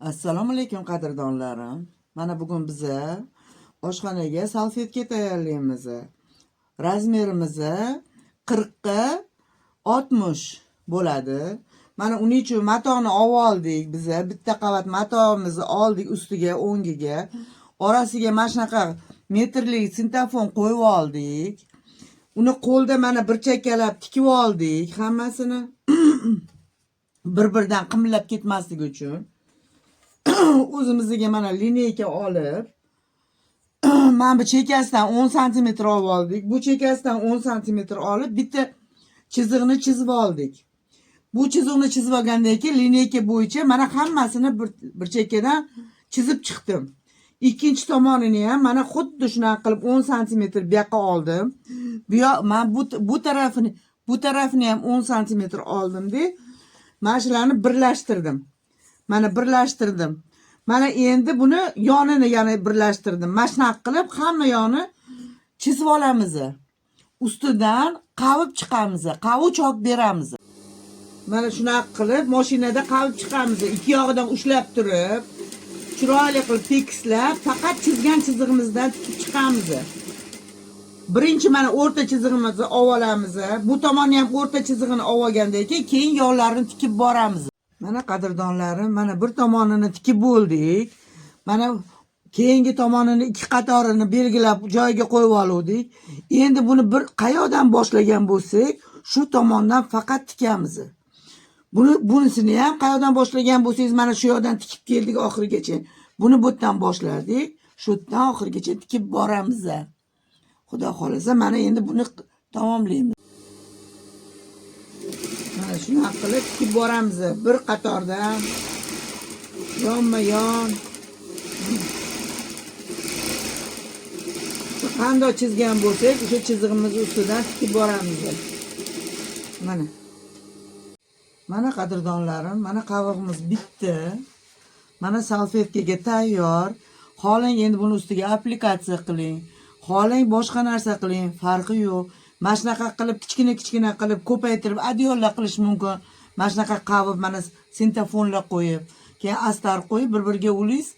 Assalomu alaykum qadrdonlarim. Mana bugun biza oshxonaga salfetka tayyorlaymiz. Razmerimiz 40 ga 60 bo'ladi. Mana uning uchun matoni oldik biza. Bitta qavat matimizni oldik, ustiga o'ngiga. Orasiga mana shunaqa metrlik sintafon qo'yib oldik. Uni qo'lda mana bir chakkalab tikib oldik hammasini. Bir-biridan qimillab ketmasligi uchun. O'zimizga mana lineyka olib, mana bu chekkasidan 10 sm oldik. Bu chekkasidan 10 sm olib, bitta chiziqni chizib oldik. Bu chiziqni chizib olgandan keyin lineyka bo'yicha mana hammasini bir chekkadan chizib chiqdim. Ikkinchi tomonini ham mana xuddi shunaqa qilib 10 sm bu yoqqa oldim. Men bu tarafini ham 10 sm oldim-da, mana shularni birlashtirdim. Mana birlashtirdim. Mana endi buni yonini yana birlashtirdim. Mana shunaqa qilib hamma yoni chizib olamiz. Ustidan qavib chiqamiz. Qavi chok beramiz. Mana shunaqa qilib mashinada qavib chiqamiz. Ikki yog'idan ushlab turib, chiroyli qilib tekislab, faqat chizgan chizig'imizdan tikib chiqamiz. Birinchi mana o'rta chizig'imizni olamiz. Bu tomonni ham o'rta chizig'ini olgandan keyin yonlarini tikib boramiz. Mana qadrdonlarim, mana bir tomonini tikib bo'ldik. Mana keyingi tomonini ikki qatorini belgilab joyiga qo'yib oldik. Endi buni bir qayoqdan boshlagan bo'lsak, shu tomondan faqat tikamiz. Bunisini ham qayoqdan boshlagan bo'lsangiz, mana shu yoqdan tikib keldik oxirigacha. Buni bu yerdan boshladik, shu yerdan oxirigacha tikib boramiz. Xudo xolasa, mana endi buni tamomlaymiz. Mana shuni qilib tikib boramiz bir qatordan, yonma-yon. Qanday chizgan bo'lsak, o'sha chizig'imiz ustidan tikib boramiz. Mana qadrdonlarim, mana qavig'imiz bitdi. Mana salfetkaga tayyor. Xohlang endi buni ustiga applikatsiya qiling. Xohlang boshqa narsa qiling, farqi yo'q. Mana shunaqa qilib kichkina qilib ko'paytirib adyollar qilish mumkin. Mana shunaqa qavib, mana sintafonlar qo'yib, keyin astar qo'yib bir-biriga ulish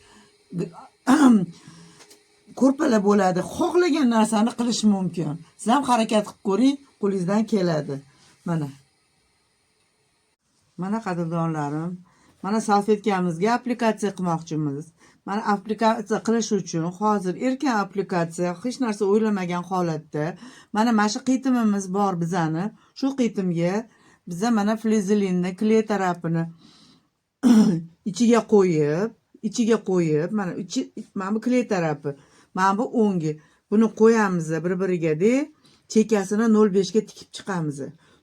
ko'rpalar bo'ladi. Xohlagan narsani qilish mumkin. Siz ham harakat qilib ko'ring, qo'lingizdan keladi. Mana qadrdonlarim, mana salfetkamizga applikatsiya qilmoqchimiz. Mana applikatsiya qilish uchun hozir erkin applikatsiya, hech narsa o'ylamagan holatda mana shu qitimimiz bor bizani. Shu qitimga biza mana flizelinni kley tarafini ichiga qo'yib, mana bu kley tarafi, mana bu o'ngi. Buni qo'yamiz bir-biriga-da, chekkasini 0.5 ga tikib chiqamiz.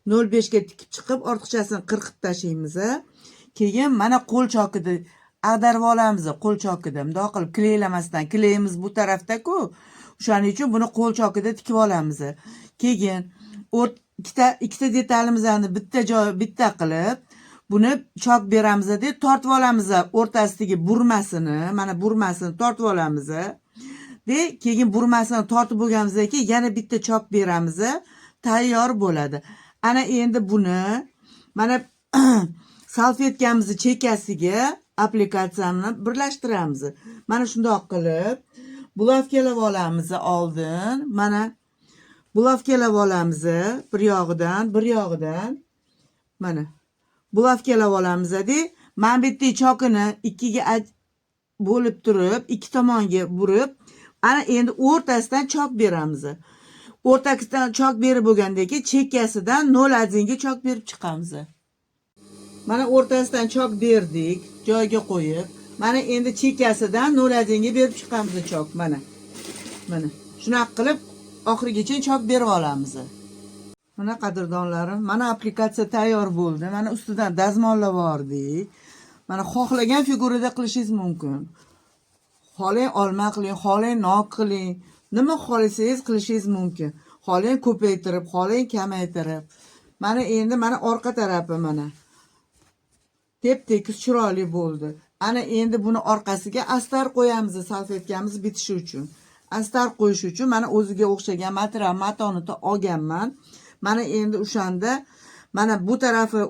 0.5 ga tikib chiqib, ortiqchasini qirqib tashlaymiz. Keyin mana qo'l chokida ag'darib olamiz, qo'l chokida. Bundoq qilib kleylamasdan, kleyimiz bu tarafda-ku. O'shaning uchun buni qo'l chokida tikib olamiz. Keyin ikkita detalimizni bitta qilib, buni chok beramiz-da, tortib olamiz o'rtasidagi burmasini, mana burmasini tortib olamiz. Keyin burmasini tortib bo'lganimizdan keyin yana bitta chok beramiz. Tayyor bo'ladi. Ana endi buni mana salfetkamizni chekkasiga applikatsiyani birlashtiramiz. Mana shundoq qilib bulavkalab olamiz oldin. Mana bulavkalab olamiz bir yog'idan. Mana bulavkalab olamiz-da. Mana bitta chokini ikkiga bo'lib turib, ikki tomonga burib, ana endi o'rtasidan chok beramiz. O'rtasidan chok berib bo'lgandan keyin chekkasidan 0.1 ga chok berib chiqamiz. Mana o'rtasidan chok berdik, joyiga qo'yib. Mana endi chekkasidan 0.1 ga berib chiqamiz chok. Mana. Shunaqa qilib oxirigacha chok berib olamiz. Mana qadrdonlarim, mana applikatsiya tayyor bo'ldi. Mana ustidan dazmollab yubordik. Mana xohlagan figurada qilishingiz mumkin. Xohlang olma qiling, xohlang nok qiling. Nima xohlasangiz qilishingiz mumkin. Xohlang ko'paytirib, xohlang kamaytirib. Mana endi mana orqa tarafi mana. Tep-tekis chiroyli bo'ldi. Ana endi buni orqasiga astar qo'yamiz, salfetkamiz bitishi uchun. Astar qo'yish uchun mana o'ziga o'xshagan material matoni olganman. Mana endi o'shanda mana bu tarafi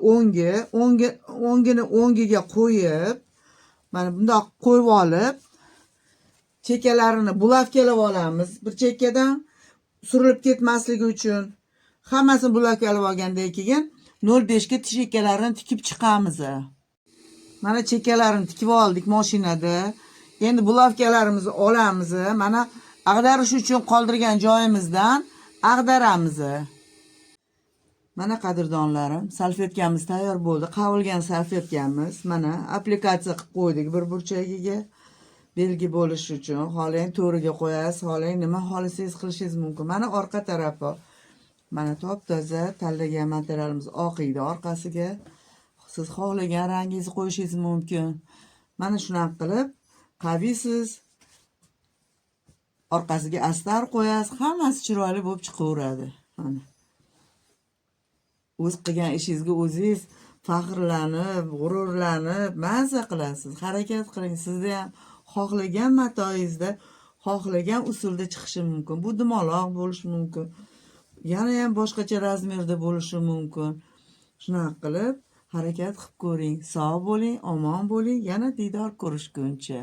o'ngini o'ngiga qo'yib, mana bundoq qo'yib olib, chekkalarini bulavkalab olamiz. Bir chekkadan surilib ketmasligi uchun hammasini bulavkalab olgandan keyin 0.5 ga chekkalarini tikib chiqamiz. Mana chekkalarini tikib oldik mashinada. Endi bulavkalarimizni olamiz. Mana ag'darish uchun qoldirgan joyimizdan ag'daramiz. Mana qadrdonlarim, salfetkamiz tayyor bo'ldi. Qavilgan salfetkamiz. Mana aplikatsiya qilib qo'ydik bir burchagiga. Belgi bo'lish uchun xohlang to'riga qo'yasiz, xohlang nima xohlasangiz qilishingiz mumkin. Mana orqa tarafi. Mana top-toza tanlagan materialimiz oq edi orqasiga. Siz xohlagan rangingizni qo'yishingiz mumkin. Mana shunaqa qilib qaviysiz. Orqasiga astar qo'yasiz, hammasi chiroyli bo'lib chiqaveradi. Mana o'z qilgan ishingizga o'zingiz faxrlanib, g'ururlanib, mazza qilasiz. Harakat qiling. Sizda ham xohlagan matoingizda, xohlagan usulda chiqishi mumkin. Bu dumaloq bo'lishi mumkin. Yana ham boshqacha razmerda bo'lishi mumkin. Shunaqa qilib harakat qilib ko'ring. Sog' bo'ling, omon bo'ling. Yana diydor ko'rishguncha.